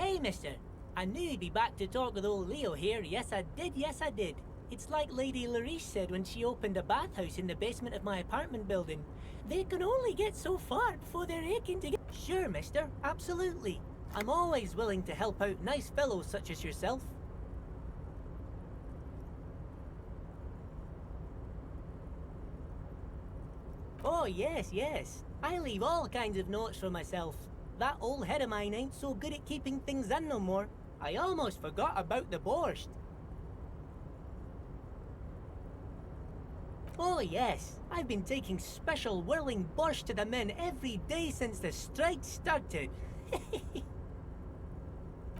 Hey, mister. I knew you'd be back to talk with old Leo here. Yes, I did. Yes, I did. It's like Lady Larice said when she opened a bathhouse in the basement of my apartment building. They can only get so far before they're aching to get... Sure, mister. Absolutely. I'm always willing to help out nice fellows such as yourself. Oh, yes, yes. I leave all kinds of notes for myself. That old head of mine ain't so good at keeping things in no more. I almost forgot about the borscht. Oh yes, I've been taking special whirling borscht to the men every day since the strike started.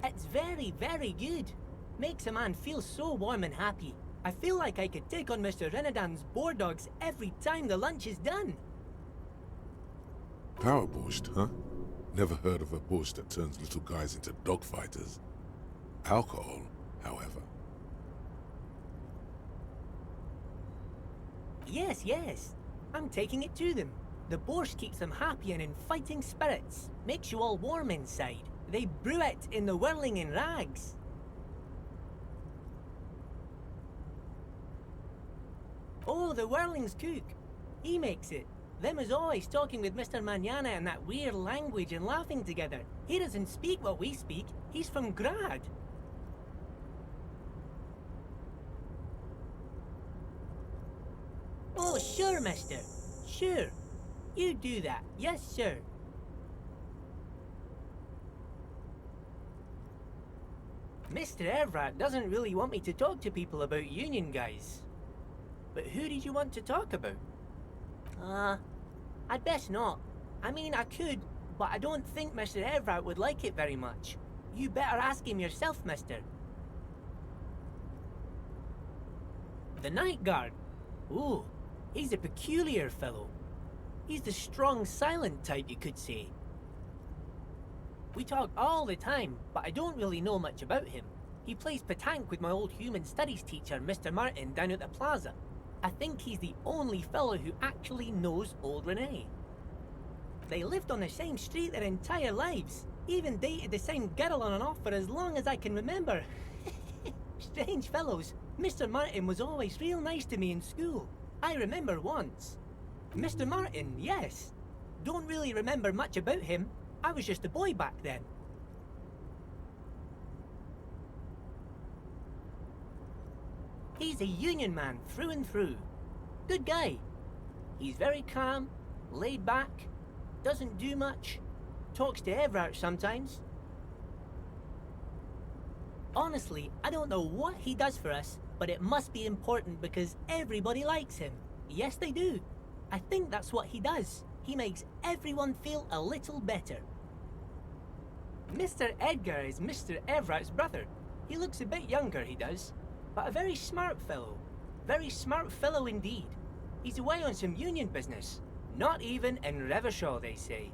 It's very, very good. Makes a man feel so warm and happy. I feel like I could take on Mr. Renadan's boar dogs every time the lunch is done. Power borscht, huh? Never heard of a borscht that turns little guys into dogfighters. Alcohol, however. Yes, yes. I'm taking it to them. The borscht keeps them happy and in fighting spirits. Makes you all warm inside. They brew it in the whirling in rags. Oh, the whirling's cook. He makes it. Them is always talking with Mr. Manana in that weird language and laughing together. He doesn't speak what we speak. He's from Grad. Oh, sure, mister. Sure. You do that. Yes, sir. Mr. Everett doesn't really want me to talk to people about union guys. But who did you want to talk about? I'd best not. I mean, I could, but I don't think Mr. Everett would like it very much. You better ask him yourself, mister. The night guard? Ooh, he's a peculiar fellow. He's the strong, silent type, you could say. We talk all the time, but I don't really know much about him. He plays petanque with my old human studies teacher, Mr. Martin, down at the plaza. I think he's the only fellow who actually knows old Renee. They lived on the same street their entire lives. Even dated the same girl on and off for as long as I can remember. Strange fellows. Mr. Martin was always real nice to me in school. I remember once. Mr. Martin, yes. Don't really remember much about him. I was just a boy back then. He's a union man through and through. Good guy. He's very calm, laid back, doesn't do much, talks to Everett sometimes. Honestly, I don't know what he does for us, but it must be important because everybody likes him. Yes, they do. I think that's what he does. He makes everyone feel a little better. Mr. Edgar is Mr. Everett's brother. He looks a bit younger, he does, but a very smart fellow. Very smart fellow indeed. He's away on some union business. Not even in Revershaw, they say.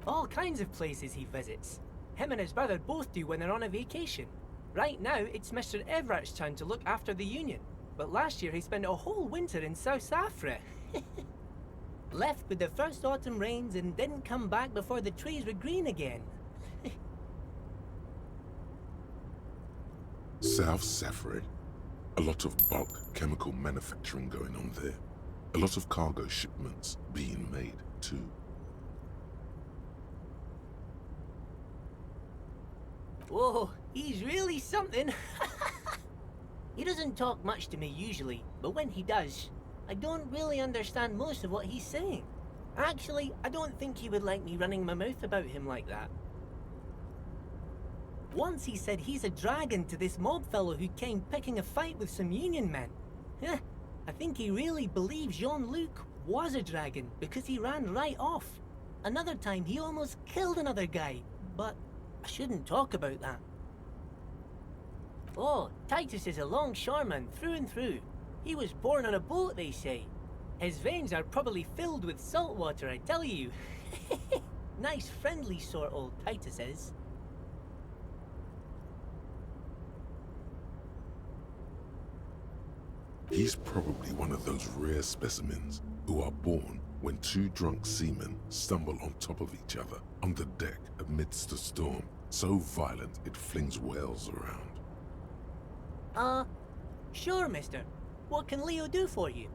All kinds of places he visits. Him and his brother both do when they're on a vacation. Right now, it's Mr. Everett's turn to look after the union. But last year he spent a whole winter in South Safra. Left with the first autumn rains and didn't come back before the trees were green again. South Safra. A lot of bulk chemical manufacturing going on there. A lot of cargo shipments being made, too. Whoa, he's really something. He doesn't talk much to me usually, but when he does, I don't really understand most of what he's saying. Actually, I don't think he would like me running my mouth about him like that. Once he said he's a dragon to this mob fellow who came picking a fight with some union men. I think he really believes Jean-Luc was a dragon because he ran right off. Another time he almost killed another guy, but I shouldn't talk about that. Oh, Titus is a longshoreman through and through. He was born on a boat, they say. His veins are probably filled with salt water, I tell you. Nice, friendly sort old Titus is. He's probably one of those rare specimens who are born when two drunk seamen stumble on top of each other on the deck amidst a storm So violent it flings whales around. Sure, mister. What can Leo do for you?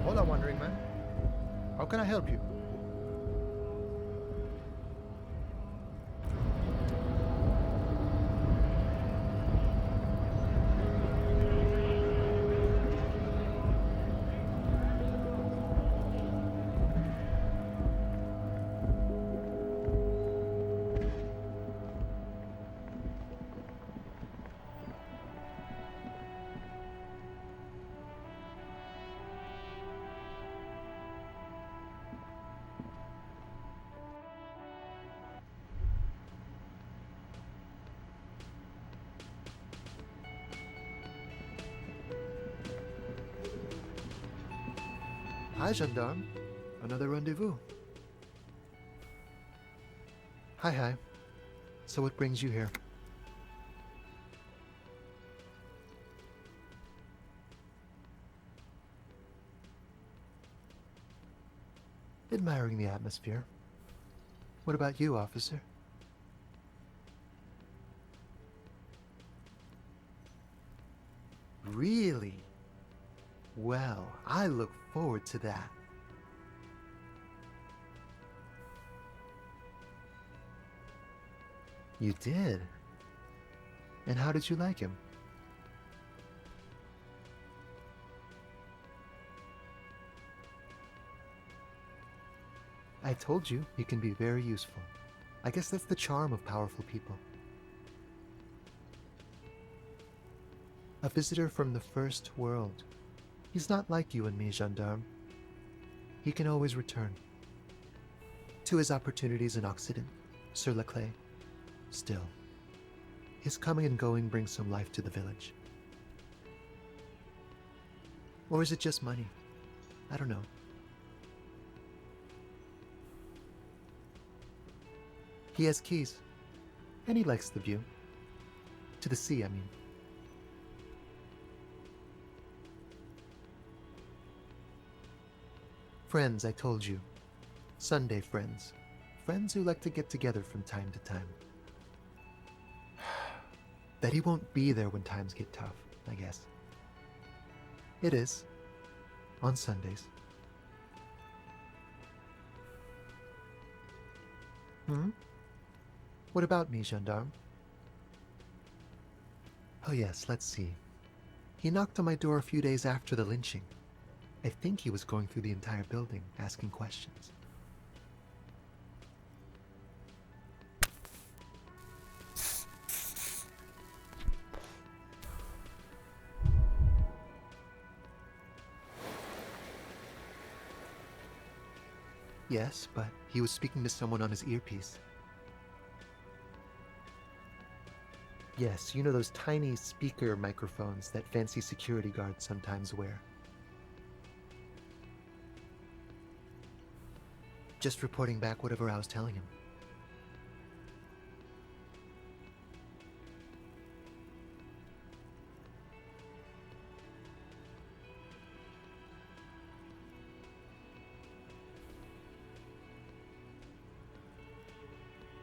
Hola, Wandering Man. How can I help you? Hi, gendarme. Another rendezvous. Hi. So what brings you here? Admiring the atmosphere. What about you, officer? Really? Well, I look forward to that. You did? And how did you like him? I told you, he can be very useful. I guess that's the charm of powerful people. A visitor from the first world. He's not like you and me, gendarme. He can always return. To his opportunities in Occident, sur la clé. Still, his coming and going brings some life to the village. Or is it just money? I don't know. He has keys, and he likes the view. To the sea, I mean. Friends, I told you. Sunday friends. Friends who like to get together from time to time. Bet he won't be there when times get tough, I guess. It is. On Sundays. What about me, gendarme? Oh yes, let's see. He knocked on my door a few days after the lynching. I think he was going through the entire building, asking questions. Yes, but he was speaking to someone on his earpiece. Yes, you know those tiny speaker microphones that fancy security guards sometimes wear. Just reporting back whatever I was telling him.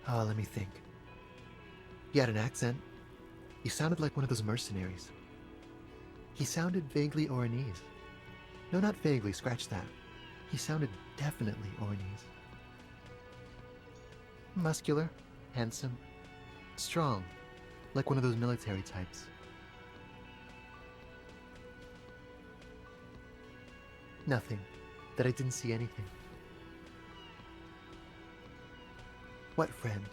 Let me think. He had an accent. He sounded like one of those mercenaries. He sounded vaguely Oranese. No, not vaguely, scratch that. He sounded definitely Oranese. Muscular, handsome, strong, like one of those military types. Nothing. That I didn't see anything. What friend?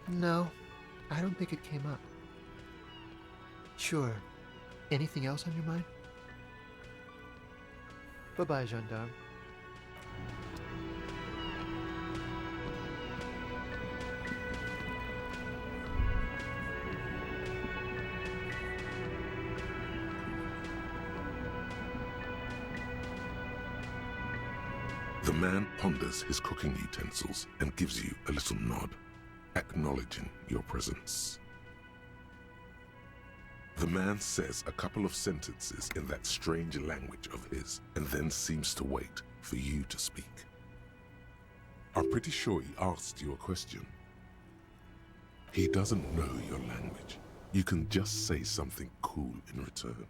No, I don't think it came up. Sure. Anything else on your mind? Bye-bye, gendarme. The man ponders his cooking utensils and gives you a little nod, acknowledging your presence. The man says a couple of sentences in that strange language of his and then seems to wait for you to speak. I'm pretty sure he asked you a question. He doesn't know your language. You can just say something cool in return.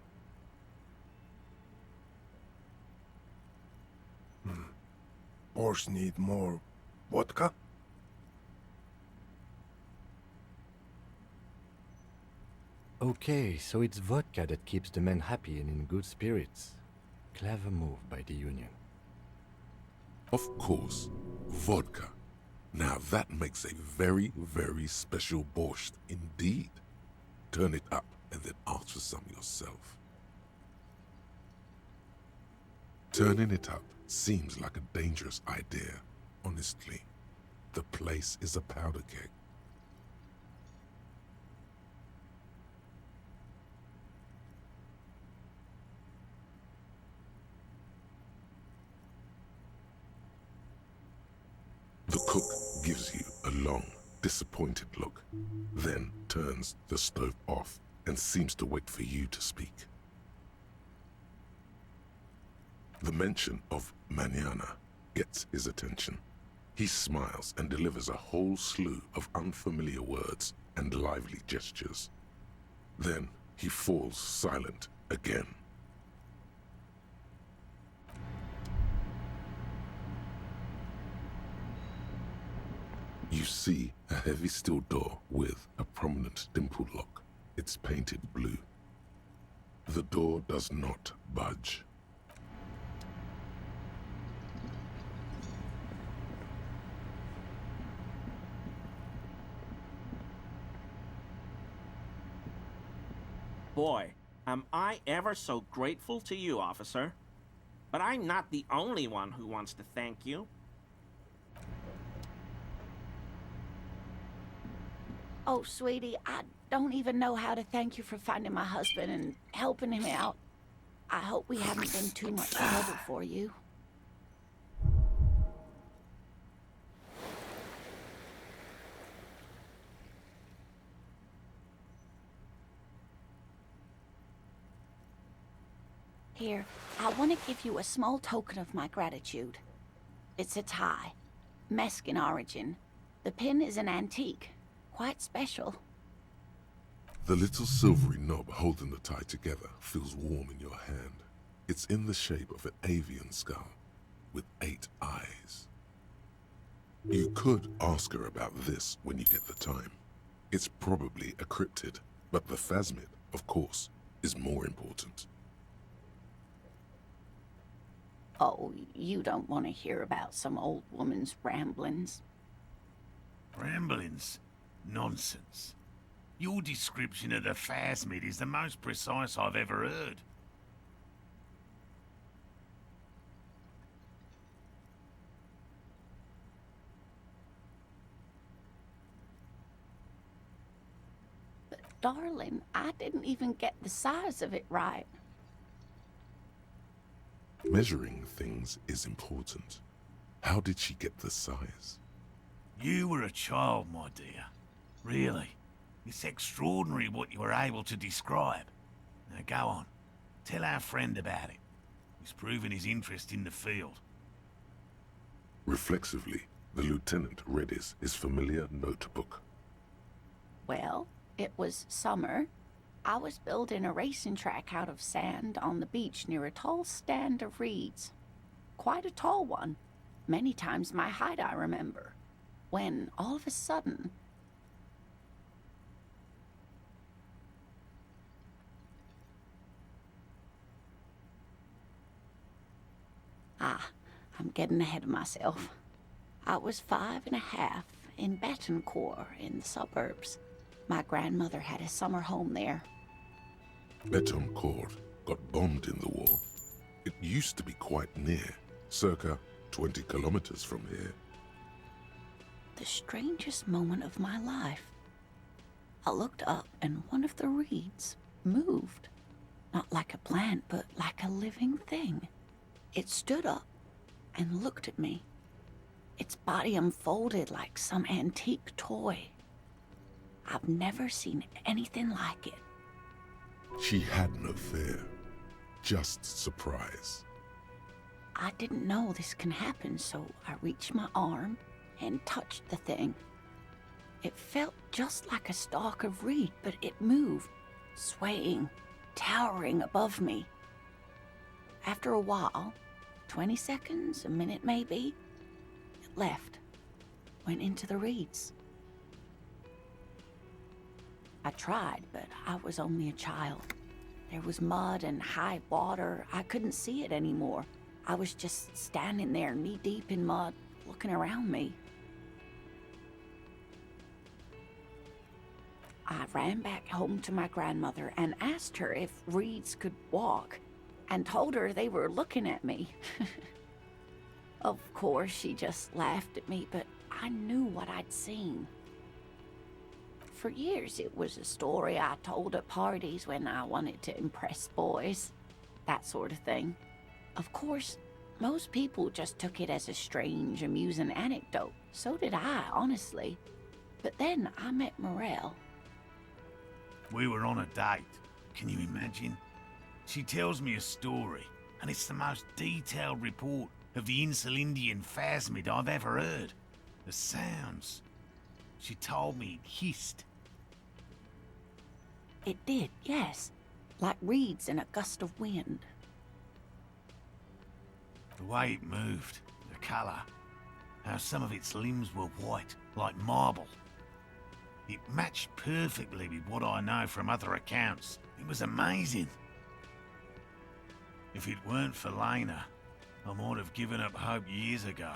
Borscht need more vodka? Okay, so it's vodka that keeps the men happy and in good spirits. Clever move by the Union. Of course, vodka. Now that makes a very, very special borscht indeed. Turn it up and then ask for some yourself. Turning it up seems like a dangerous idea, honestly. The place is a powder keg. The cook gives you a long, disappointed look, then turns the stove off and seems to wait for you to speak. The mention of mañana gets his attention. He smiles and delivers a whole slew of unfamiliar words and lively gestures. Then he falls silent again. You see a heavy steel door with a prominent dimple lock. It's painted blue. The door does not budge. Boy, am I ever so grateful to you, officer. But I'm not the only one who wants to thank you. Oh, sweetie, I don't even know how to thank you for finding my husband and helping him out. I hope we haven't been too much trouble for you. Here, I want to give you a small token of my gratitude. It's a tie, Mexican origin. The pin is an antique. Quite special. The little silvery knob holding the tie together feels warm in your hand. It's in the shape of an avian skull with 8 eyes. You could ask her about this when you get the time. It's probably a cryptid, but the phasmid, of course, is more important. Oh, you don't want to hear about some old woman's ramblings. Ramblings? Nonsense. Your description of the phasmid is the most precise I've ever heard. But darling, I didn't even get the size of it right. Measuring things is important. How did she get the size? You were a child, my dear. Really. It's extraordinary what you were able to describe. Now go on. Tell our friend about it. He's proven his interest in the field. Reflexively, the lieutenant read his familiar notebook. Well, it was summer. I was building a racing track out of sand on the beach near a tall stand of reeds. Quite a tall one. Many times my height, I remember. When, all of a sudden... I'm getting ahead of myself. I was 5.5 in Betancourt in the suburbs. My grandmother had a summer home there. Betancourt got bombed in the war. It used to be quite near, circa 20 kilometers from here. The strangest moment of my life. I looked up and one of the reeds moved. Not like a plant, but like a living thing. It stood up and looked at me. Its body unfolded like some antique toy. I've never seen anything like it. She had no fear, just surprise. I didn't know this can happen, so I reached my arm and touched the thing. It felt just like a stalk of reed, but it moved, swaying, towering above me. After a while, 20 seconds, a minute maybe, it left, went into the reeds. I tried, but I was only a child. There was mud and high water. I couldn't see it anymore. I was just standing there knee-deep in mud, looking around me. I ran back home to my grandmother and asked her if reeds could walk, and told her they were looking at me. Of course, she just laughed at me, but I knew what I'd seen. For years, it was a story I told at parties when I wanted to impress boys, that sort of thing. Of course, most people just took it as a strange, amusing anecdote. So did I, honestly. But then I met Morel. We were on a date. Can you imagine? She tells me a story, and it's the most detailed report of the Insulindian phasmid I've ever heard. The sounds. She told me it hissed. It did, yes. Like reeds in a gust of wind. The way it moved, the colour, how some of its limbs were white, like marble. It matched perfectly with what I know from other accounts. It was amazing. If it weren't for Lena, I might have given up hope years ago.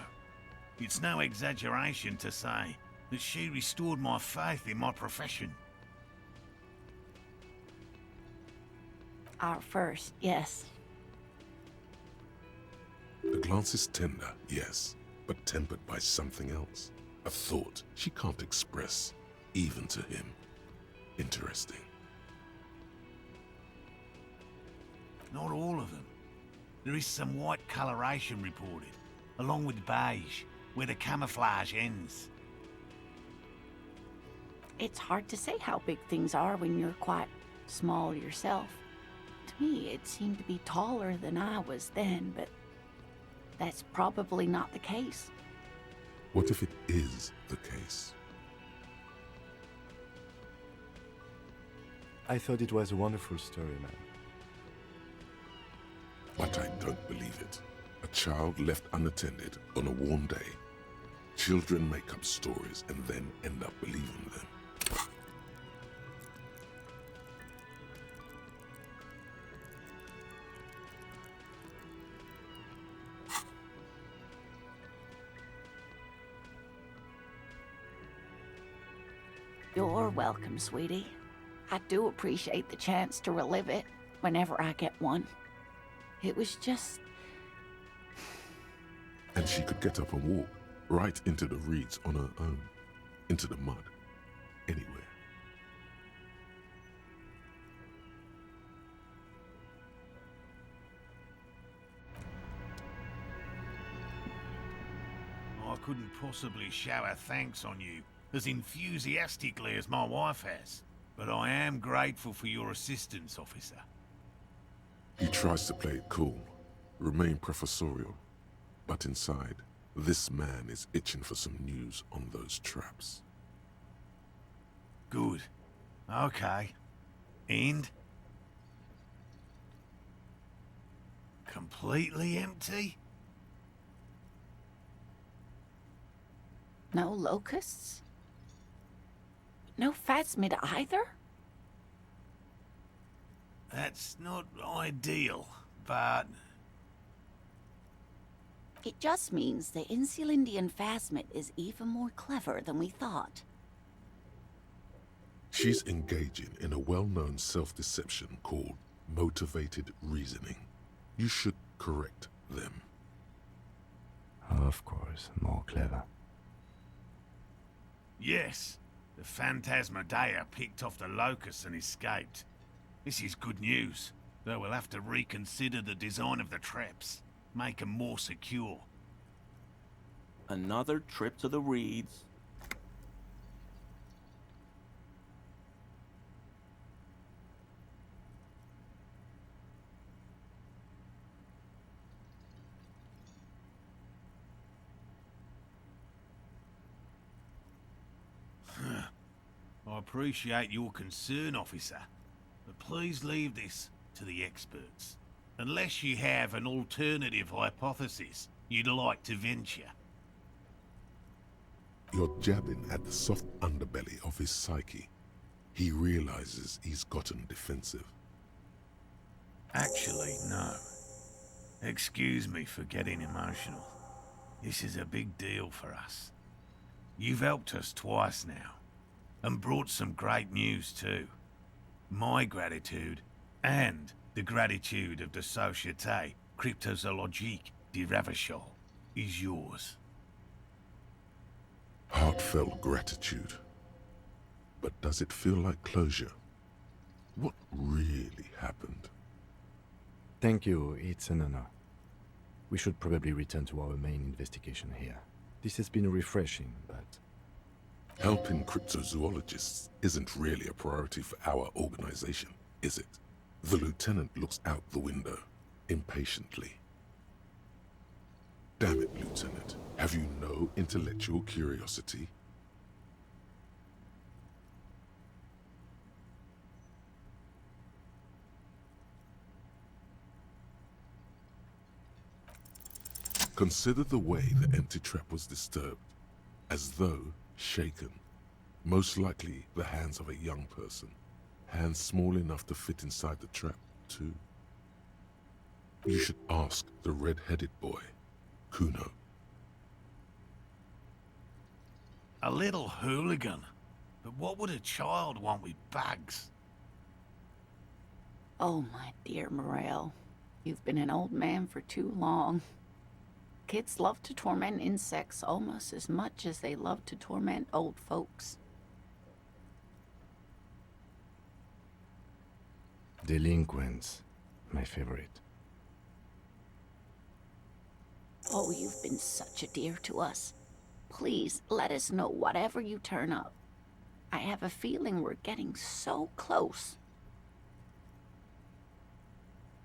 It's no exaggeration to say that she restored my faith in my profession. Our first, yes. The glance is tender, yes, but tempered by something else. A thought she can't express, even to him. Interesting. Not all of them. There is some white coloration reported, along with beige, where the camouflage ends. It's hard to say how big things are when you're quite small yourself. To me, it seemed to be taller than I was then, but that's probably not the case. What if it is the case? I thought it was a wonderful story, man. But I don't believe it. A child left unattended on a warm day. Children make up stories and then end up believing them. You're welcome, sweetie. I do appreciate the chance to relive it whenever I get one. It was just... And she could get up and walk right into the reeds on her own, into the mud, anywhere. I couldn't possibly shower thanks on you as enthusiastically as my wife has. But I am grateful for your assistance, officer. He tries to play it cool, remain professorial, but inside, this man is itching for some news on those traps. Good. Okay. And? Completely empty? No locusts? No phasmid either? That's not ideal, but... It just means the Insulindian phasmid is even more clever than we thought. She's engaging in a well-known self-deception called motivated reasoning. You should correct them. Of course, more clever. Yes, the Phantasmadeia picked off the locusts and escaped. This is good news, though we'll have to reconsider the design of the traps. Make them more secure. Another trip to the reeds. I appreciate your concern, officer, but please leave this to the experts. Unless you have an alternative hypothesis you'd like to venture. You're jabbing at the soft underbelly of his psyche. He realizes he's gotten defensive. Actually, no. Excuse me for getting emotional. This is a big deal for us. You've helped us twice now, and brought some great news too. My gratitude, and the gratitude of the Société Cryptozoologique de Ravachol, is yours. Heartfelt gratitude. But does it feel like closure? What really happened? Thank you, it's an honor. We should probably return to our main investigation here. This has been refreshing, but... Helping cryptozoologists isn't really a priority for our organization, is it? The lieutenant looks out the window, impatiently. Damn it, Lieutenant. Have you no intellectual curiosity? Consider the way the empty trap was disturbed, as though shaken. Most likely the hands of a young person. Hands small enough to fit inside the trap, too. You should ask the red-headed boy, Kuno. A little hooligan. But what would a child want with bags? Oh, my dear Morel. You've been an old man for too long. Kids love to torment insects almost as much as they love to torment old folks. Delinquents, my favorite. Oh, you've been such a dear to us. Please, let us know whatever you turn up. I have a feeling we're getting so close.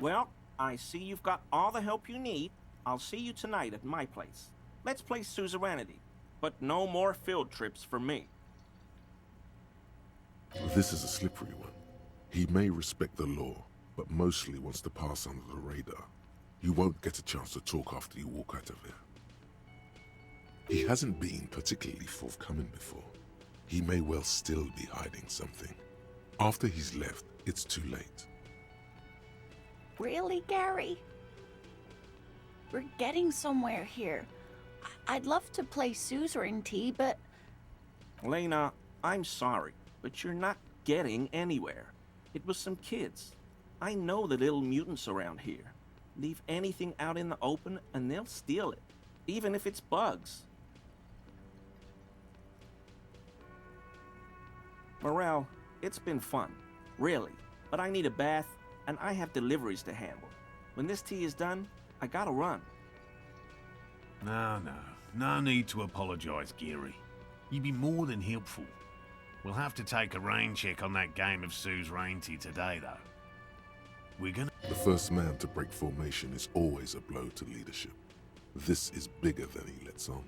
Well, I see you've got all the help you need. I'll see you tonight at my place. Let's play suzerainty, but no more field trips for me. This is a slippery one. He may respect the law, but mostly wants to pass under the radar. You won't get a chance to talk after you walk out of here. He hasn't been particularly forthcoming before. He may well still be hiding something. After he's left, it's too late. Really, Gary? We're getting somewhere here. I'd love to play suzerainty, but... Lena, I'm sorry, but you're not getting anywhere. It was some kids. I know the little mutants around here. Leave anything out in the open and they'll steal it, even if it's bugs. Morel, it's been fun, really, but I need a bath and I have deliveries to handle. When this tea is done, I gotta run. No. No need to apologise, Geary. You'd be more than helpful. We'll have to take a rain check on that game of Sue's Reinty today, though. We're gonna... The first man to break formation is always a blow to leadership. This is bigger than he lets on.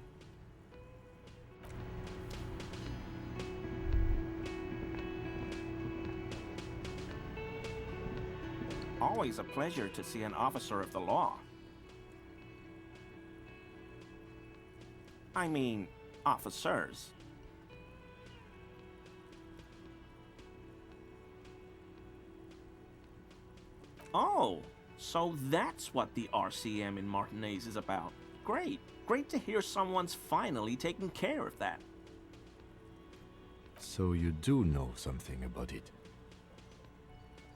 Always a pleasure to see an officer of the law. I mean, officers. Oh, so that's what the RCM in Martinez is about. Great. Great to hear someone's finally taking care of that. So you do know something about it?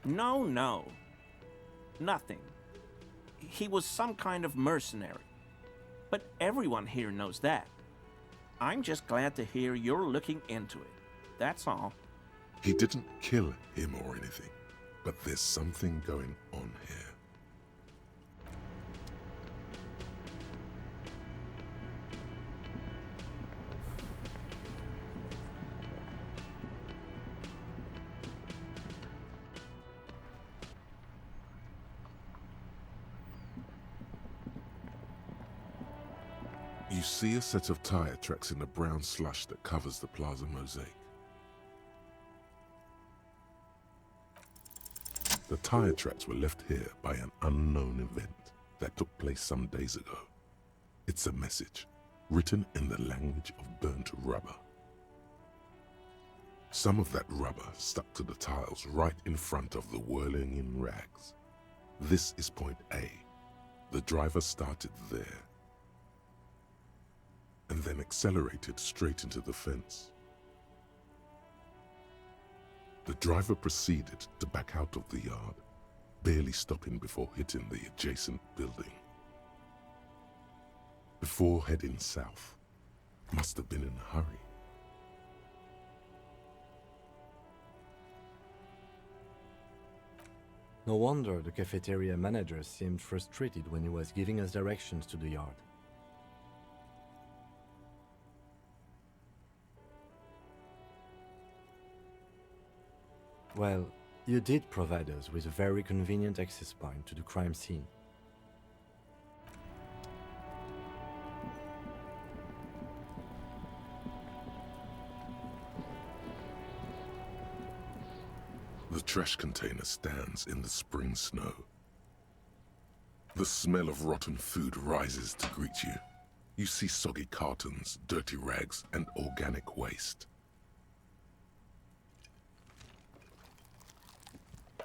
No. Nothing. He was some kind of mercenary. But everyone here knows that. I'm just glad to hear you're looking into it. That's all. He didn't kill him or anything, but there's something going on here. You see a set of tire tracks in the brown slush that covers the plaza mosaic. The tire tracks were left here by an unknown event that took place some days ago. It's a message, written in the language of burnt rubber. Some of that rubber stuck to the tiles right in front of the whirling in rags. This is point A. The driver started there and then accelerated straight into the fence. The driver proceeded to back out of the yard, barely stopping before hitting the adjacent building. Before heading south, must have been in a hurry. No wonder the cafeteria manager seemed frustrated when he was giving us directions to the yard. Well, you did provide us with a very convenient access point to the crime scene. The trash container stands in the spring snow. The smell of rotten food rises to greet you. You see soggy cartons, dirty rags, and organic waste.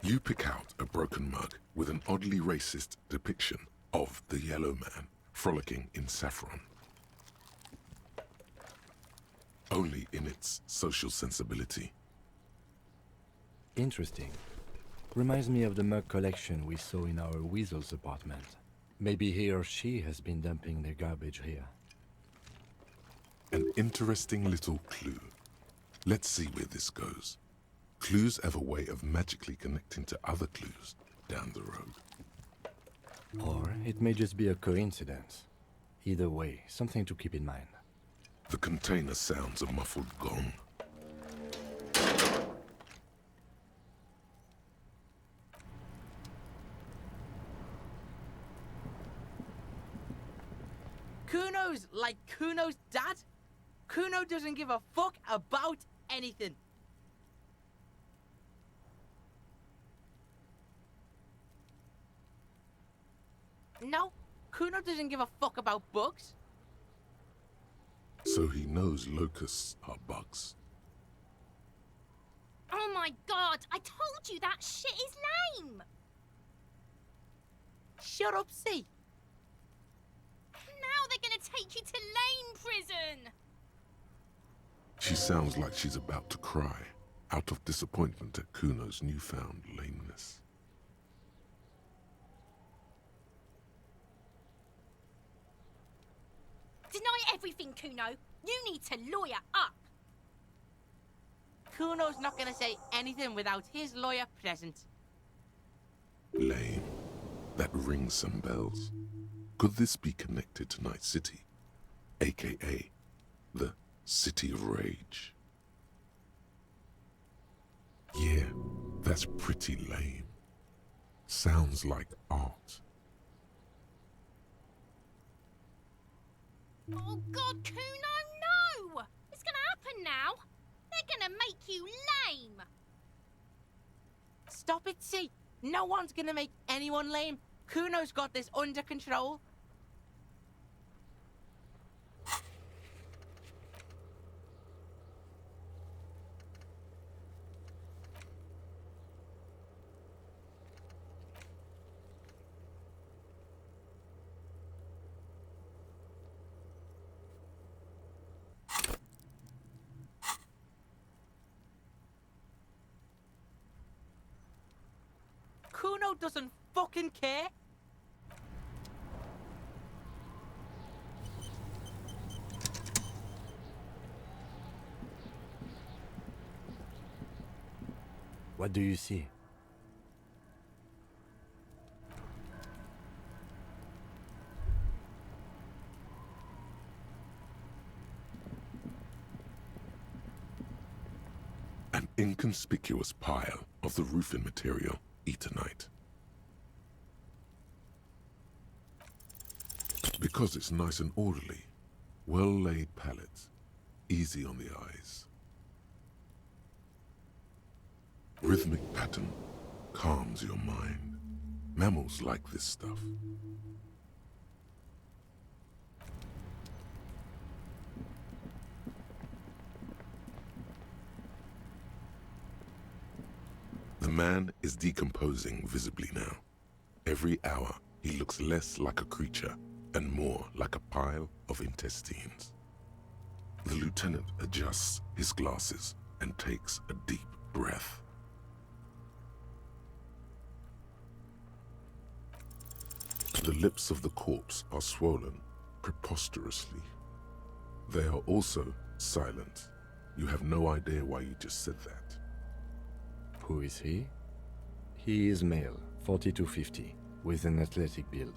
You pick out a broken mug with an oddly racist depiction of the yellow man frolicking in saffron. Only in its social sensibility. Interesting. Reminds me of the mug collection we saw in our weasel's apartment. Maybe he or she has been dumping their garbage here. An interesting little clue. Let's see where this goes. Clues have a way of magically connecting to other clues down the road. Or it may just be a coincidence. Either way, something to keep in mind. The container sounds a muffled gong. Kuno's like Kuno's dad? Kuno doesn't give a fuck about anything. No, Kuno doesn't give a fuck about bugs. So he knows locusts are bugs. Oh my god, I told you that shit is lame! Shut up, C. Now they're gonna take you to lame prison! She sounds like she's about to cry, out of disappointment at Kuno's newfound lameness. Deny everything, Kuno. You need to lawyer up. Kuno's not gonna say anything without his lawyer present. Lame. That rings some bells. Could this be connected to Night City? aka the City of Rage. Yeah, that's pretty lame. Sounds like art. Oh God, Kuno, no! It's gonna happen now. They're gonna make you lame. Stop it, see? No one's gonna make anyone lame. Kuno's got this under control. Kuno doesn't fucking care. What do you see? An inconspicuous pile of the roofing material, Eternite. Because it's nice and orderly, well-laid pallets, easy on the eyes. Rhythmic pattern calms your mind. Mammals like this stuff. The man is decomposing visibly now. Every hour, he looks less like a creature and more like a pile of intestines. The lieutenant adjusts his glasses and takes a deep breath. The lips of the corpse are swollen preposterously. They are also silent. You have no idea why you just said that. Who is he? He is male, 40 to 50, with an athletic build.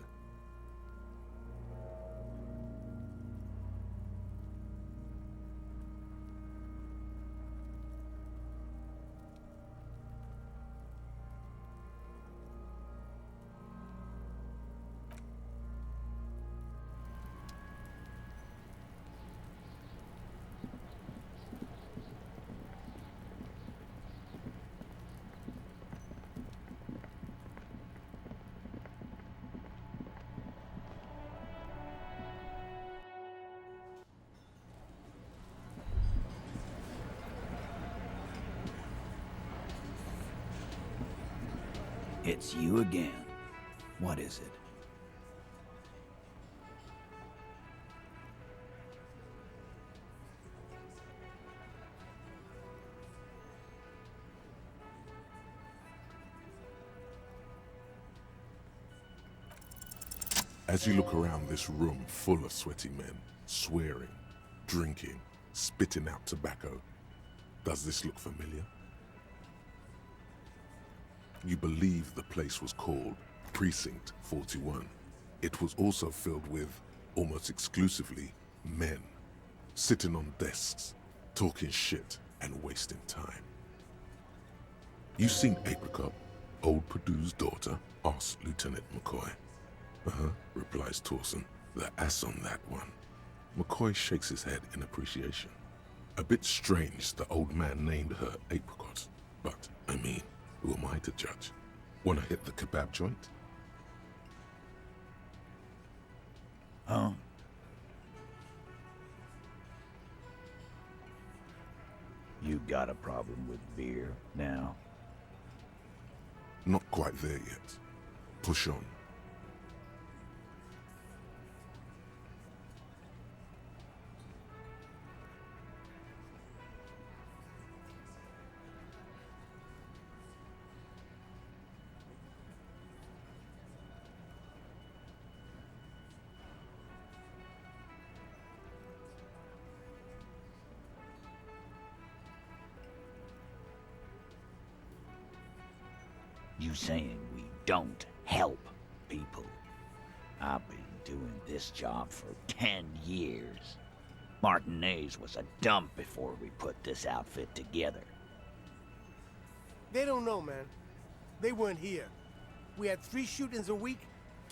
It's you again. What is it? As you look around this room full of sweaty men, swearing, drinking, spitting out tobacco, does this look familiar? You believe the place was called Precinct 41. It was also filled with, almost exclusively, men, sitting on desks, talking shit and wasting time. You seen Apricot, old Purdue's daughter? Asks Lieutenant McCoy. Uh-huh, replies Torson. The ass on that one. McCoy shakes his head in appreciation. A bit strange the old man named her Apricot, but, I mean, who am I to judge? Wanna hit the kebab joint? Huh? You got a problem with beer now? Not quite there yet. Push on. You saying we don't help people? I've been doing this job for 10 years. Martinez was a dump before we put this outfit together. They don't know, man. They weren't here. We had 3 shootings a week,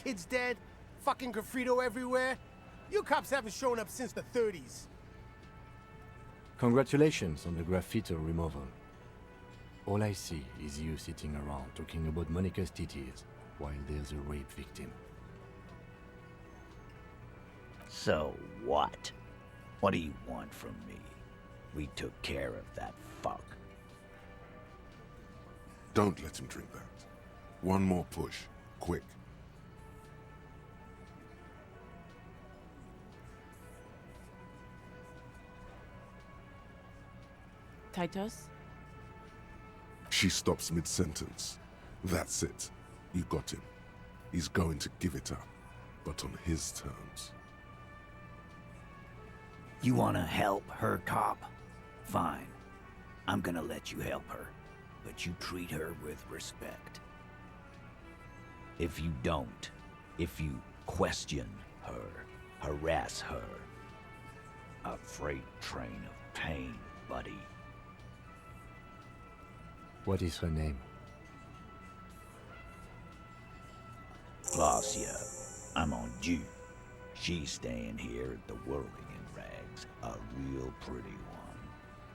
kids dead, fucking graffito everywhere. You cops haven't shown up since the 30s. Congratulations on the graffiti removal. All I see is you sitting around talking about Monica's titties while there's a rape victim. So what? What do you want from me? We took care of that fuck. Don't let him drink that. One more push, quick. Titus? She stops mid-sentence. That's it. You got him. He's going to give it up, but on his terms. You wanna help her, cop? Fine. I'm gonna let you help her, but you treat her with respect. If you don't, if you question her, harass her, a freight train of pain, buddy. What is her name? Glacia, I'm on due. She's staying here at the Whirling in Rags, a real pretty one.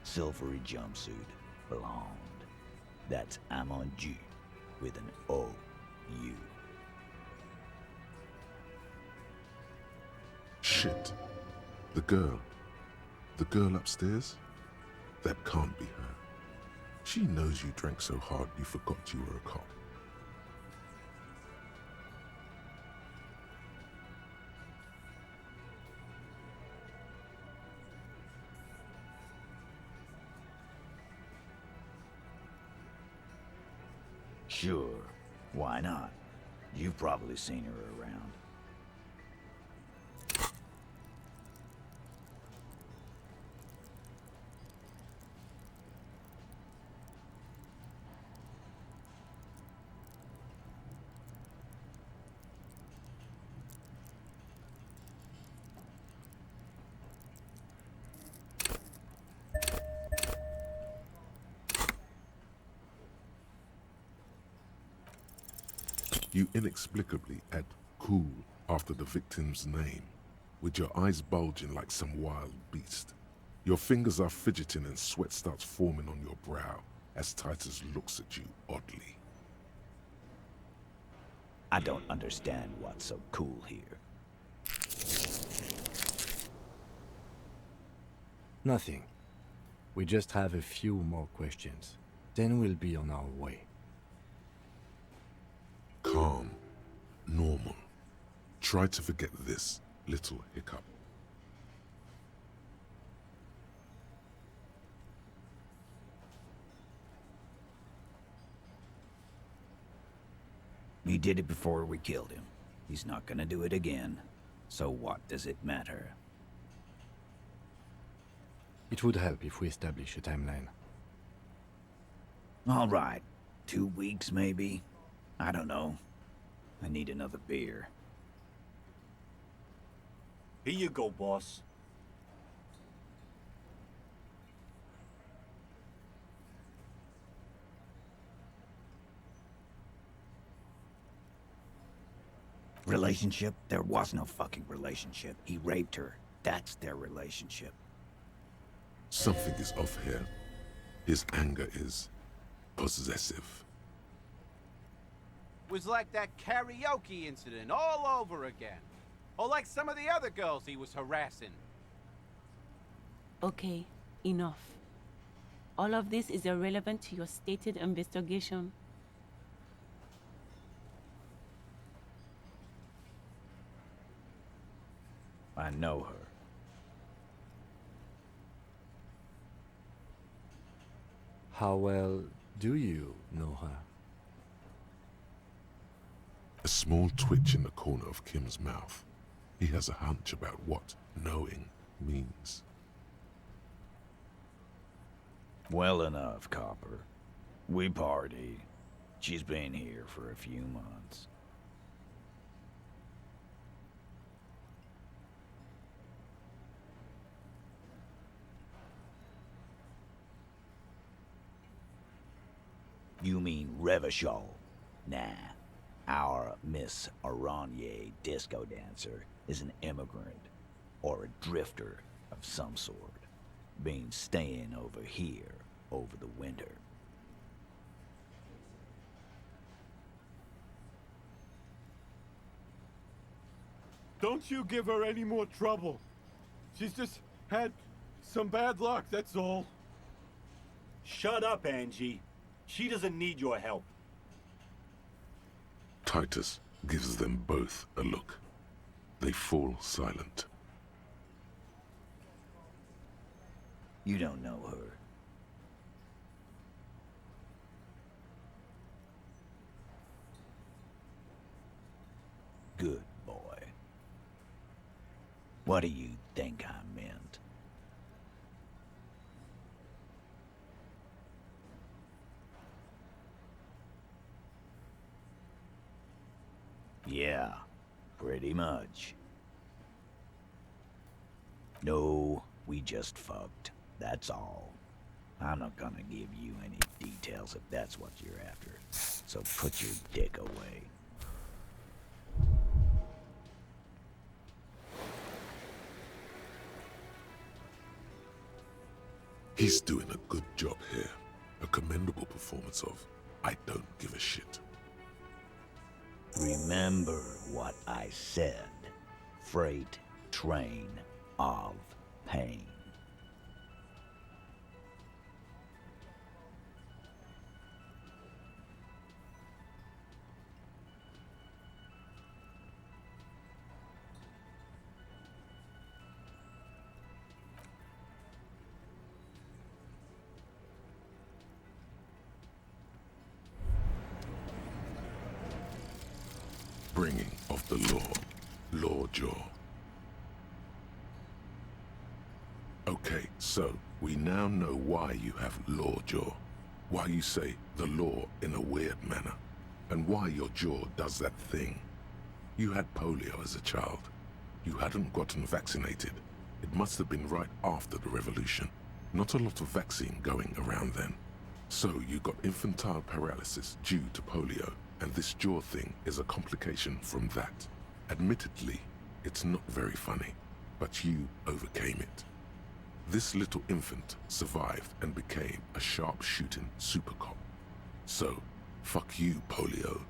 Silvery jumpsuit, blonde. That's I'm on due, with an O-U. Shit. The girl. The girl upstairs? That can't be her. She knows you drank so hard you forgot you were a cop. Sure, why not? You've probably seen her around. You inexplicably add cool after the victim's name, with your eyes bulging like some wild beast. Your fingers are fidgeting and sweat starts forming on your brow as Titus looks at you oddly. I don't understand what's so cool here. Nothing. We just have a few more questions. Then we'll be on our way. Calm. Normal. Try to forget this little hiccup. He did it before we killed him. He's not gonna do it again. So what does it matter? It would help if we establish a timeline. All right. 2 weeks, maybe? I don't know. I need another beer. Here you go, boss. Relationship? There was no fucking relationship. He raped her. That's their relationship. Something is off here. His anger is possessive. Was like that karaoke incident all over again. Or like some of the other girls he was harassing. Okay, enough. All of this is irrelevant to your stated investigation. I know her. How well do you know her? A small twitch in the corner of Kim's mouth. He has a hunch about what knowing means. Well enough, Copper. We party. She's been here for a few months. You mean Revachol? Nah. Our Miss Aranye disco dancer is an immigrant, or a drifter of some sort, been staying over here over the winter. Don't you give her any more trouble. She's just had some bad luck, that's all. Shut up, Angie. She doesn't need your help. Titus gives them both a look. They fall silent. You don't know her. Good boy. What do you think I meant? Yeah, pretty much. No, we just fucked. That's all. I'm not gonna give you any details if that's what you're after. So put your dick away. He's doing a good job here. A commendable performance of I don't give a shit. Remember what I said. Freight train of pain. Bringing of the law jaw. Okay, so we now know why you have law jaw, why you say the law in a weird manner, and why your jaw does that thing. You had polio as a child. You hadn't gotten vaccinated. It must have been right after the revolution. Not a lot of vaccine going around then. So you got infantile paralysis due to polio, and this jaw thing is a complication from that. Admittedly, it's not very funny, but you overcame it. This little infant survived and became a sharp-shooting super cop. So, fuck you, polio.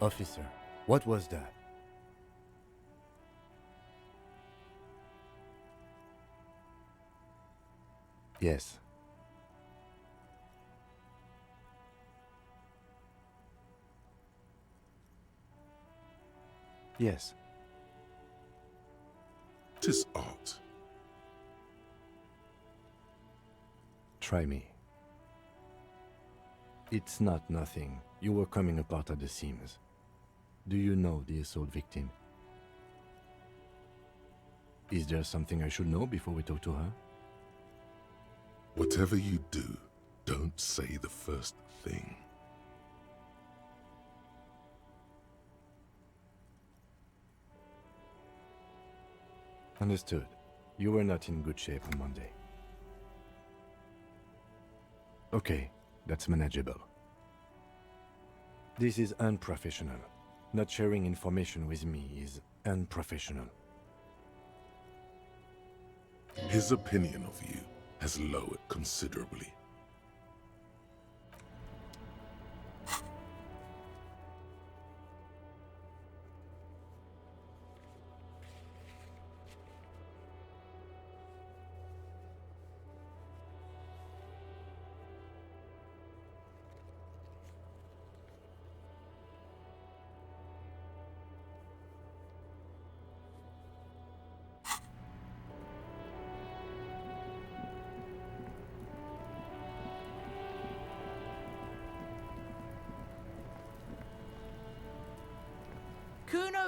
Officer, what was that? Yes. Yes. 'Tis art. Try me. It's not nothing. You were coming apart at the seams. Do you know the assault victim? Is there something I should know before we talk to her? Whatever you do, don't say the first thing. Understood. You were not in good shape on Monday. Okay, that's manageable. This is unprofessional. Not sharing information with me is unprofessional. His opinion of you has lowered considerably.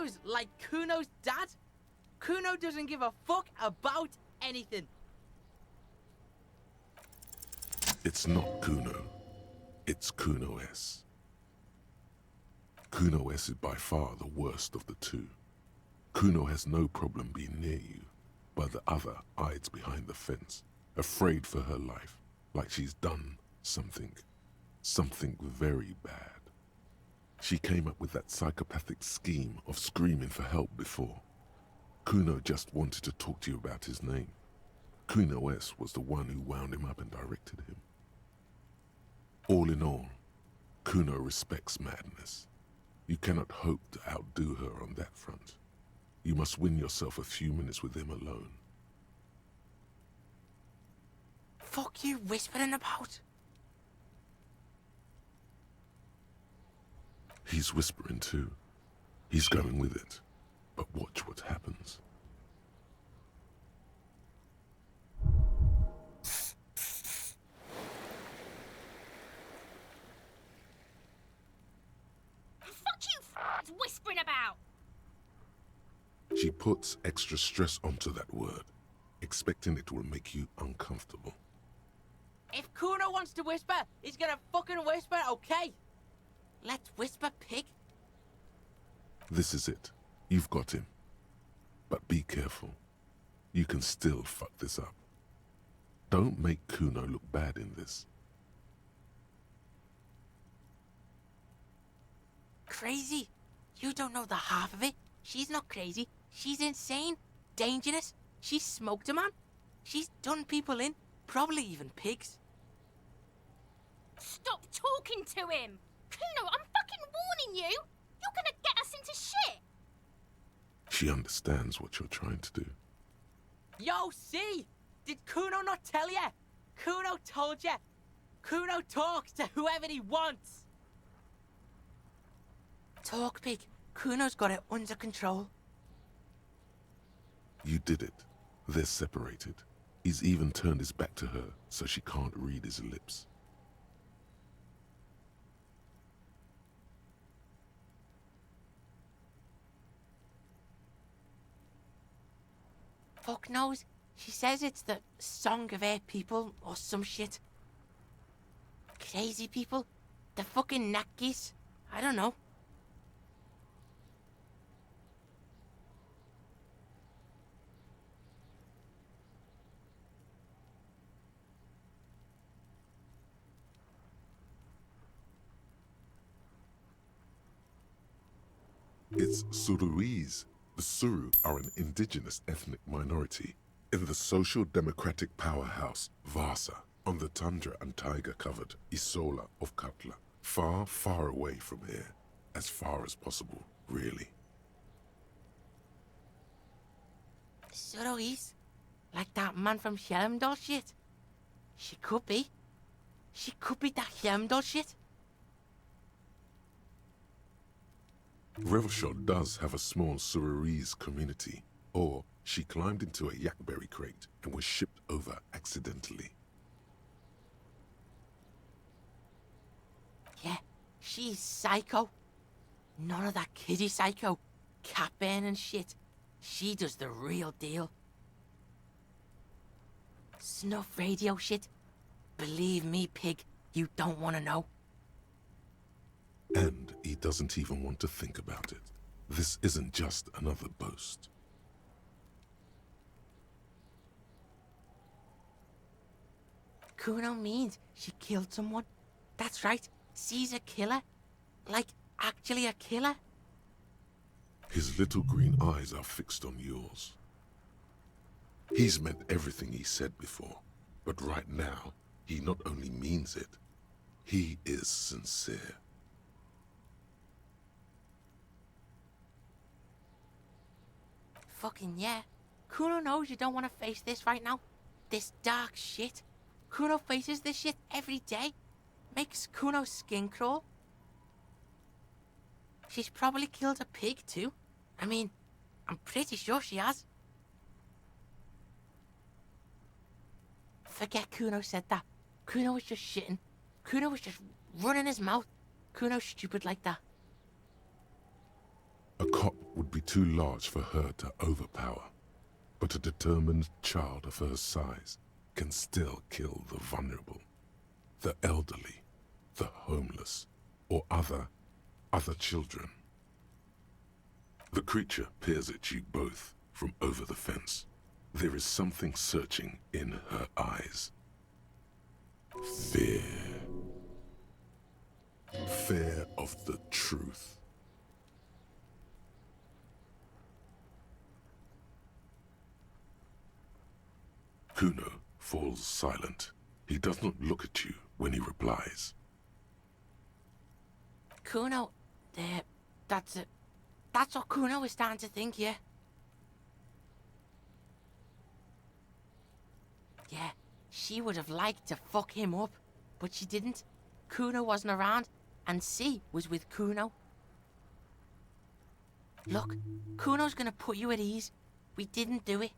Kuno's like Kuno's dad? Kuno doesn't give a fuck about anything. It's not Kuno. It's Kuno S. Kuno S is by far the worst of the two. Kuno has no problem being near you, but the other hides behind the fence, afraid for her life, like she's done something very bad. She came up with that psychopathic scheme of screaming for help before. Kuno just wanted to talk to you about his name. Kuno S was the one who wound him up and directed him. All in all, Kuno respects madness. You cannot hope to outdo her on that front. You must win yourself a few minutes with him alone. Fuck you whispering about? He's whispering too. He's going with it. But watch what happens. Fuck you f***s whispering about! She puts extra stress onto that word, expecting it will make you uncomfortable. If Kuno wants to whisper, he's gonna fucking whisper, okay? Let's whisper, pig. This is it. You've got him. But be careful. You can still fuck this up. Don't make Kuno look bad in this. Crazy? You don't know the half of it. She's not crazy. She's insane. Dangerous. She's smoked a man. She's done people in. Probably even pigs. Stop talking to him! Kuno, I'm fucking warning you! You're gonna get us into shit! She understands what you're trying to do. Yo, see? Did Kuno not tell ya? Kuno told ya. Kuno talks to whoever he wants. Talk, pig. Kuno's got it under control. You did it. They're separated. He's even turned his back to her, so she can't read his lips. Fuck knows. She says it's the song of her people or some shit. Crazy people. The fucking nackies. I don't know. It's Suruese. The Suru are an indigenous ethnic minority in the social democratic powerhouse Vasa on the tundra and taiga-covered Isola of Katla, far, far away from here, as far as possible, really. Suruese? Like that man from Helmdall shit? She could be. She could be that Helmdall shit. Revelshot does have a small Suruese community, or she climbed into a yakberry crate and was shipped over accidentally. Yeah, she's psycho. None of that kiddie psycho. Cat burning shit. She does the real deal. Snuff radio shit. Believe me, pig, you don't want to know. And he doesn't even want to think about it. This isn't just another boast. Kuno means she killed someone. That's right, she's a killer. Like, actually a killer. His little green eyes are fixed on yours. He's meant everything he said before, but right now, he not only means it, he is sincere. Fucking yeah. Kuno knows you don't want to face this right now. This dark shit. Kuno faces this shit every day. Makes Kuno's skin crawl. She's probably killed a pig too. I mean, I'm pretty sure she has. Forget Kuno said that. Kuno was just shitting. Kuno was just running his mouth. Kuno's stupid like that. A cop would be too large for her to overpower, but a determined child of her size can still kill the vulnerable, the elderly, the homeless, or other children. The creature peers at you both from over the fence. There is something searching in her eyes. Fear. Fear of the truth. Kuno falls silent. He does not look at you when he replies. Kuno, that's it. That's what Kuno is starting to think, yeah? Yeah, she would have liked to fuck him up, but she didn't. Kuno wasn't around, and C was with Kuno. Look, Kuno's gonna put you at ease. We didn't do it.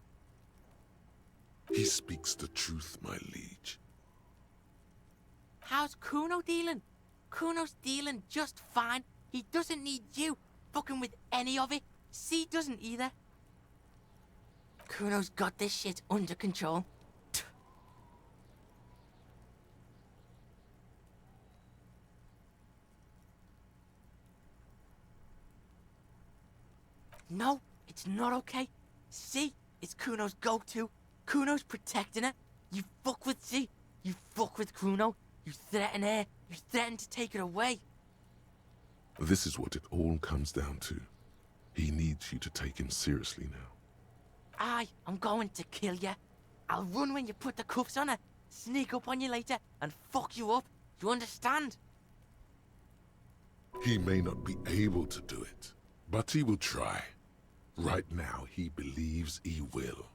He speaks the truth, my liege. How's Kuno dealing? Kuno's dealing just fine. He doesn't need you fucking with any of it. C doesn't either. Kuno's got this shit under control. No, it's not okay. C is Kuno's go-to. Kuno's protecting her. You fuck with C. You fuck with Kuno. You threaten her. You threaten to take her away. This is what it all comes down to. He needs you to take him seriously now. I'm going to kill you. I'll run when you put the cuffs on her, sneak up on you later, and fuck you up. You understand? He may not be able to do it, but he will try. Right now, he believes he will.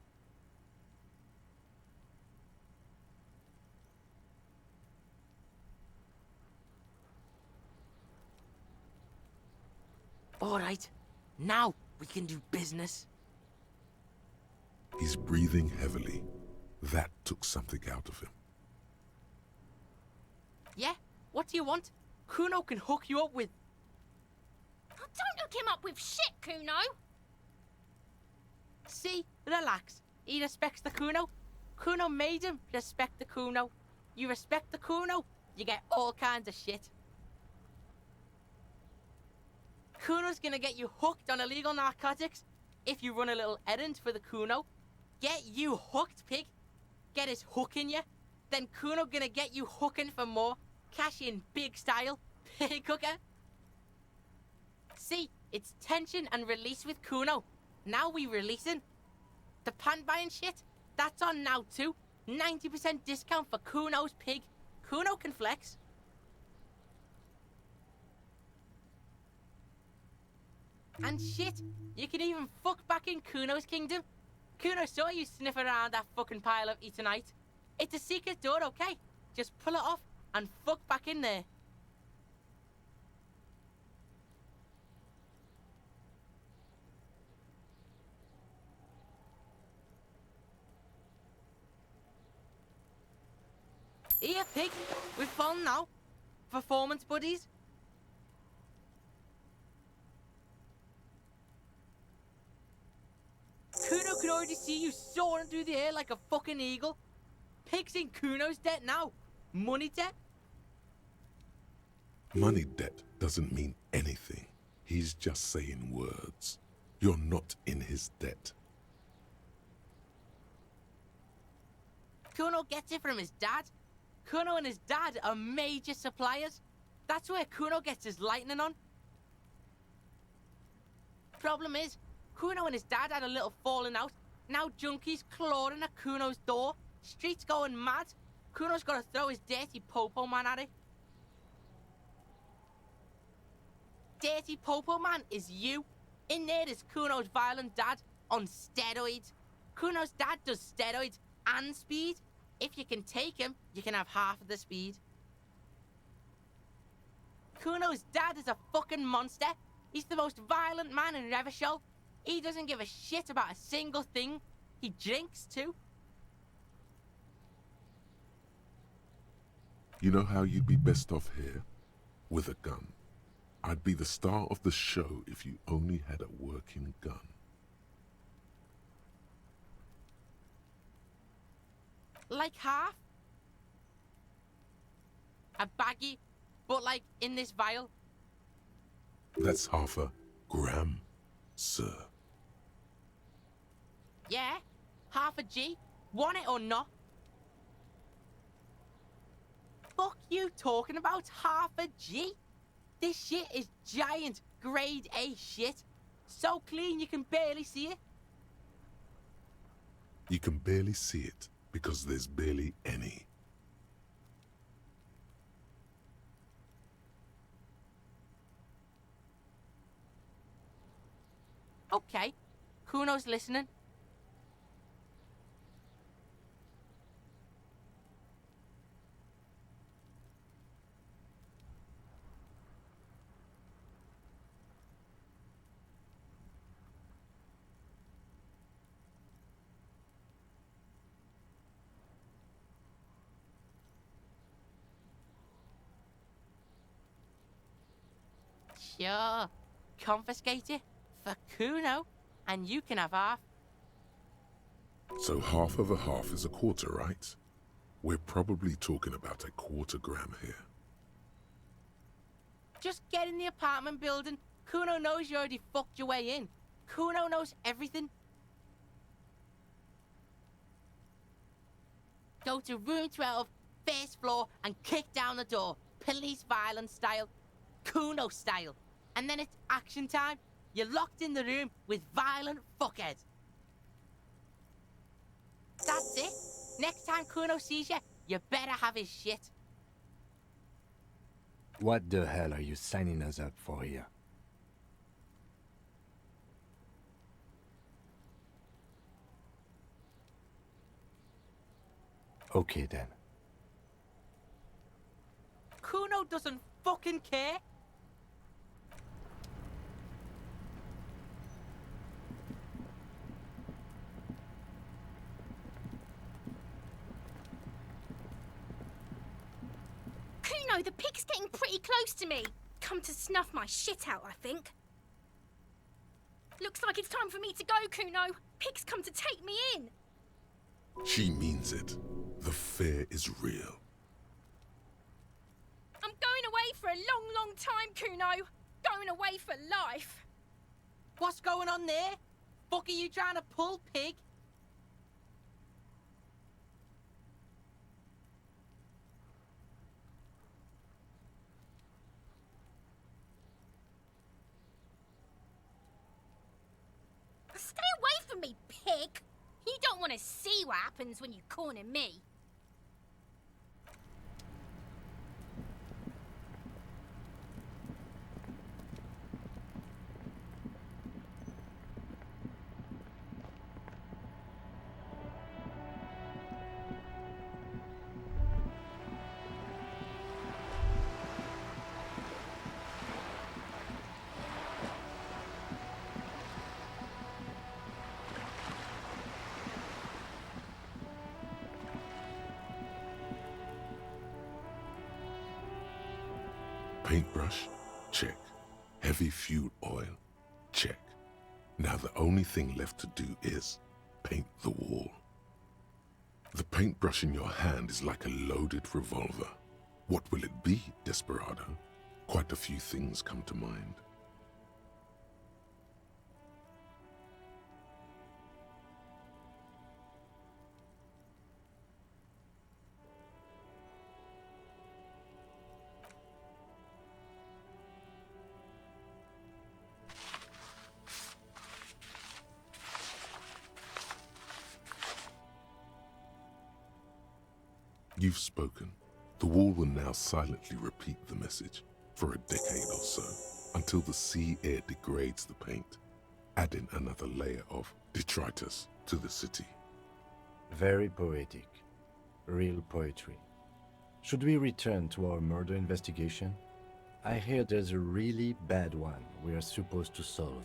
All right, now we can do business. He's breathing heavily. That took something out of him. Yeah? What do you want? Kuno can hook you up with... Oh, don't hook him up with shit, Kuno! See? Relax. He respects the Kuno. Kuno made him respect the Kuno. You respect the Kuno, you get all kinds of shit. Kuno's gonna get you hooked on illegal narcotics if you run a little errand for the Kuno. Get you hooked, pig. Get his hook in you. Then Kuno gonna get you hooking for more. Cash in big style. Pig hooker. See, it's tension and release with Kuno. Now we releasing. The pan buying shit, that's on now too. 90% discount for Kuno's pig. Kuno can flex. And shit, you can even fuck back in Kuno's kingdom. Kuno saw you sniff around that fucking pile of Eternite. It's a secret door, okay? Just pull it off and fuck back in there. Here, pig. We've fallen now. Performance buddies. Kuno can already see you soaring through the air like a fucking eagle. Pig's in Kuno's debt now. Money debt. Money debt doesn't mean anything. He's just saying words. You're not in his debt. Kuno gets it from his dad. Kuno and his dad are major suppliers. That's where Kuno gets his lightning on. Problem is, Kuno and his dad had a little falling out. Now junkies clawing at Kuno's door. Streets going mad. Kuno's got to throw his dirty popo man at it. Dirty popo man is you. In there is Kuno's violent dad on steroids. Kuno's dad does steroids and speed. If you can take him, you can have half of the speed. Kuno's dad is a fucking monster. He's the most violent man in Revachol. He doesn't give a shit about a single thing. He drinks too. You know how you'd be best off here? With a gun. I'd be the star of the show if you only had a working gun. Like half? A baggie, but like in this vial? That's half a gram, sir. Yeah, half a G. Want it or not? Fuck you talking about half a G? This shit is giant grade A shit. So clean you can barely see it. You can barely see it because there's barely any. Okay, Kuno's listening. Sure, confiscate it for Kuno, and you can have half. So half of a half is a quarter, right? We're probably talking about a quarter gram here. Just get in the apartment building. Kuno knows you already fucked your way in. Kuno knows everything. Go to room 12, first floor, and kick down the door. Police violence style. Kuno style. And then it's action time. You're locked in the room with violent fuckheads. That's it. Next time Kuno sees you, you better have his shit. What the hell are you signing us up for here? Okay then. Kuno doesn't fucking care. Kuno, the pig's getting pretty close to me. Come to snuff my shit out, I think. Looks like it's time for me to go, Kuno. Pig's come to take me in. She means it. The fear is real. I'm going away for a long, long time, Kuno. Going away for life. What's going on there? Fuck are you trying to pull, pig? Stay away from me, pig. You don't want to see what happens when you corner me. Paintbrush? Check. Heavy fuel oil? Check. Now the only thing left to do is paint the wall. The paintbrush in your hand is like a loaded revolver. What will it be, Desperado? Quite a few things come to mind. You've spoken. The wall will now silently repeat the message for a decade or so, until the sea air degrades the paint, adding another layer of detritus to the city. Very poetic. Real poetry. Should we return to our murder investigation? I hear there's a really bad one we are supposed to solve.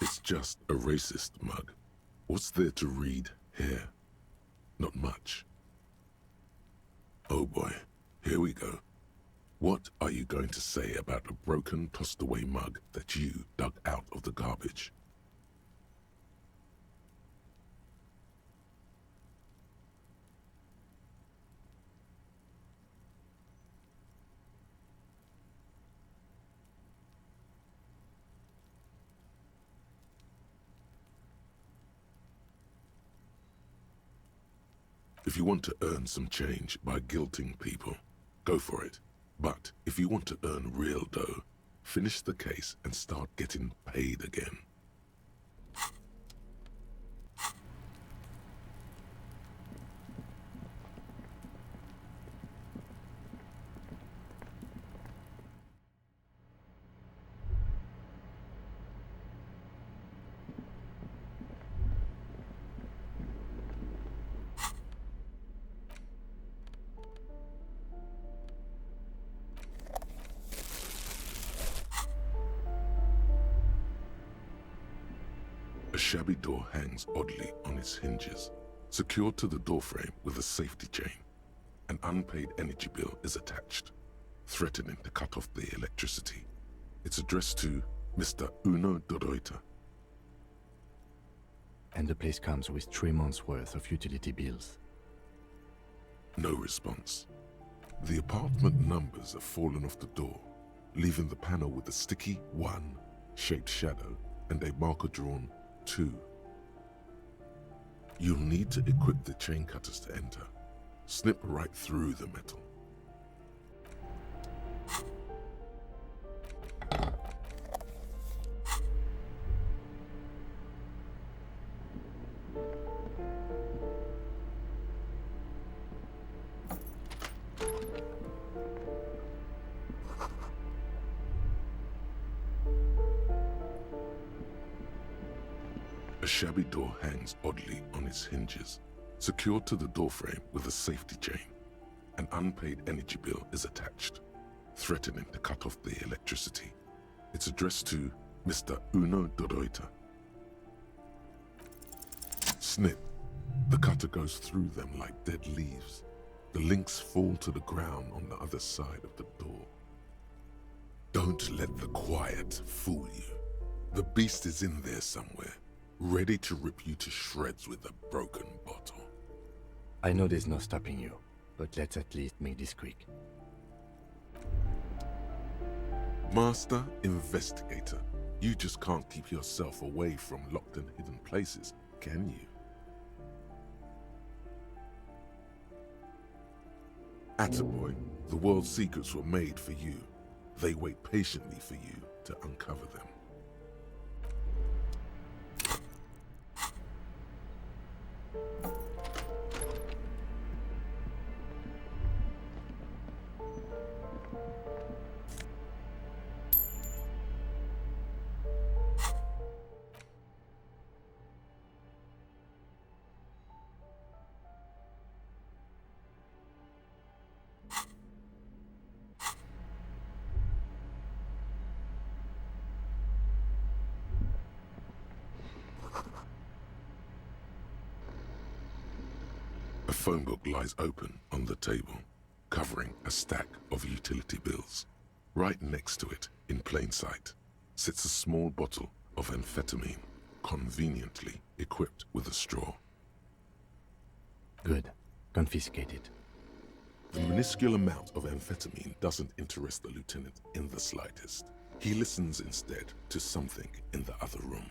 It's just a racist mug. What's there to read here? Not much. Oh boy, here we go. What are you going to say about a broken, tossed-away mug that you dug out of the garbage? If you want to earn some change by guilting people, go for it. But if you want to earn real dough, finish the case and start getting paid again. A shabby door hangs oddly on its hinges, secured to the doorframe with a safety chain. An unpaid energy bill is attached, threatening to cut off the electricity. It's addressed to Mr. Uno Doroita. And the place comes with 3 months' worth of utility bills. No response. The apartment numbers have fallen off the door, leaving the panel with a sticky 1 shaped shadow and a marker drawn 2. You'll need to equip the chain cutters to enter. Snip right through the metal. A shabby door hangs oddly on its hinges, secured to the doorframe with a safety chain. An unpaid energy bill is attached, threatening to cut off the electricity. It's addressed to Mr. Uno Doroita. Snip. The cutter goes through them like dead leaves. The links fall to the ground on the other side of the door. Don't let the quiet fool you. The beast is in there somewhere, ready to rip you to shreds with a broken bottle. I know there's no stopping you, but let's at least make this quick. Master Investigator, you just can't keep yourself away from locked and hidden places, can you? Attaboy, the world's secrets were made for you. They wait patiently for you to uncover them. A phone book lies open on the table, covering a stack of utility bills. Right next to it, in plain sight, sits a small bottle of amphetamine, conveniently equipped with a straw. Good. Confiscate it. The minuscule amount of amphetamine doesn't interest the lieutenant in the slightest. He listens instead to something in the other room.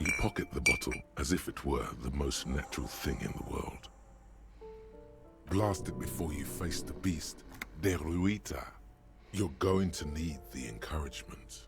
You pocket the bottle as if it were the most natural thing in the world. Blast it before you face the beast, Deruita. You're going to need the encouragement.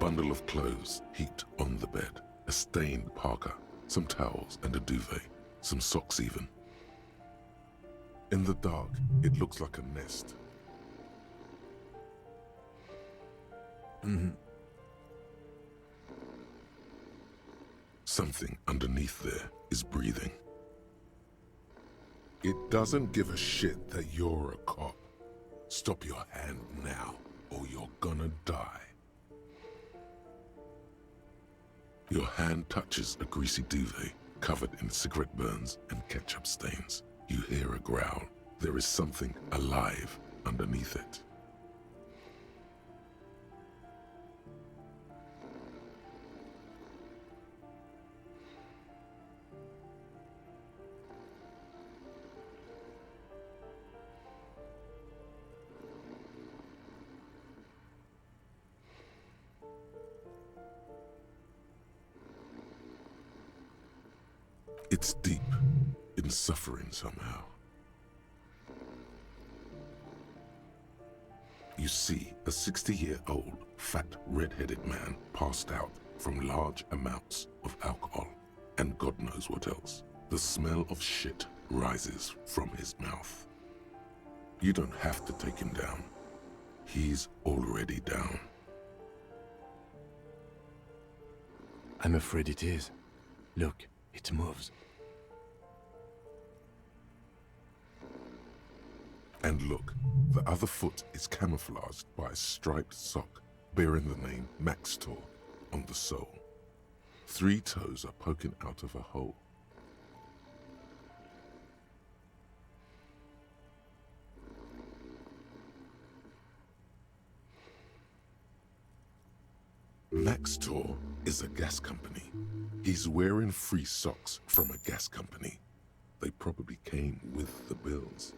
bundle of clothes heaped on the bed, a stained parka, some towels and a duvet, some socks even. In the dark, it looks like a nest. Something underneath there is breathing. It doesn't give a shit that you're a cop. Stop your hand now, or you're gonna die. Your hand touches a greasy duvet covered in cigarette burns and ketchup stains. You hear a growl. There is something alive underneath it. It's deep in suffering somehow. You see a 60-year-old, fat, red-headed man passed out from large amounts of alcohol, and God knows what else. The smell of shit rises from his mouth. You don't have to take him down. He's already down. I'm afraid it is. Look, it moves. And look, the other foot is camouflaged by a striped sock bearing the name Maxtor on the sole. 3 toes are poking out of a hole. Maxtor is a gas company. He's wearing free socks from a gas company. They probably came with the bills.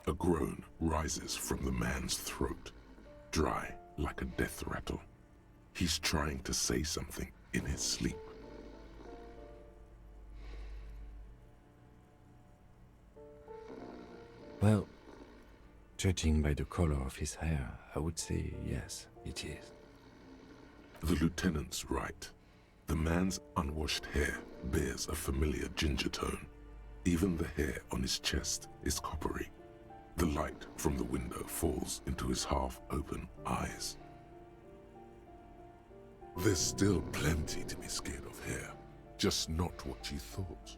A groan rises from the man's throat, dry like a death rattle. He's trying to say something in his sleep. Well, judging by the color of his hair, I would say yes, it is. The lieutenant's right. The man's unwashed hair bears a familiar ginger tone. Even the hair on his chest is coppery. The light from the window falls into his half-open eyes. There's still plenty to be scared of here, just not what you thought.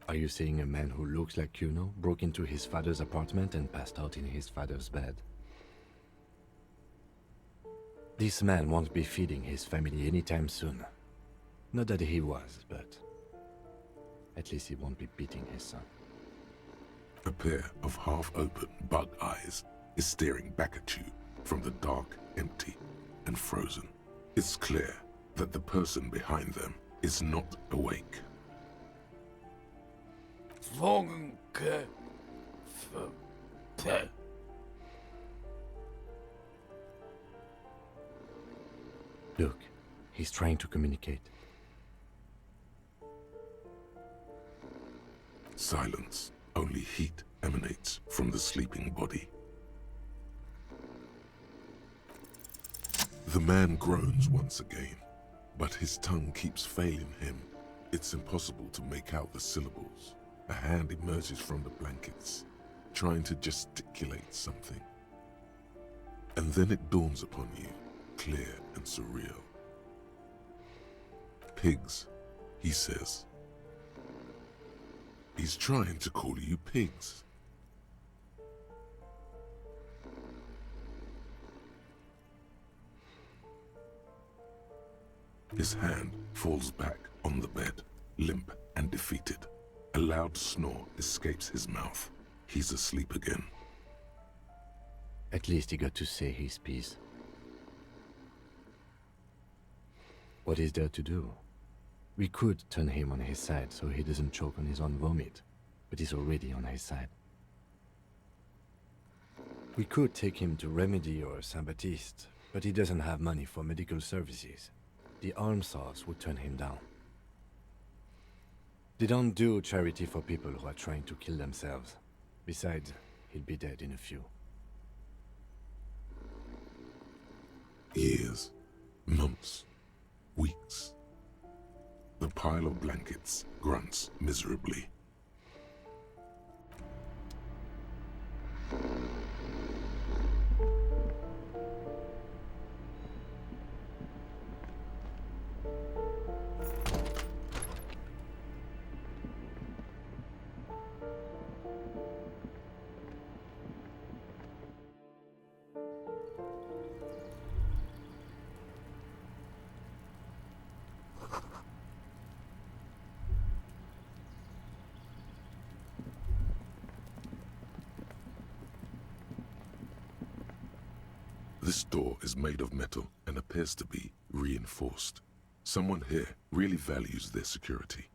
Are you saying a man who looks like Kuno broke into his father's apartment and passed out in his father's bed? This man won't be feeding his family anytime soon. Not that he was, but at least he won't be beating his son. A pair of half-open bug eyes is staring back at you from the dark, empty, and frozen. It's clear that the person behind them is not awake. Look, he's trying to communicate. Silence. Only heat emanates from the sleeping body. The man groans once again, but his tongue keeps failing him. It's impossible to make out the syllables. A hand emerges from the blankets, trying to gesticulate something. And then it dawns upon you, clear and surreal. Pigs, he says. He's trying to call you pigs. His hand falls back on the bed, limp and defeated. A loud snore escapes his mouth. He's asleep again. At least he got to say his piece. What is there to do? We could turn him on his side so he doesn't choke on his own vomit, but he's already on his side. We could take him to Remedy or Saint-Baptiste, but he doesn't have money for medical services. The arm source would turn him down. They don't do charity for people who are trying to kill themselves. Besides, he'll be dead in a few. Years, months, weeks. The pile of blankets grunts miserably. This door is made of metal and appears to be reinforced. Someone here really values their security.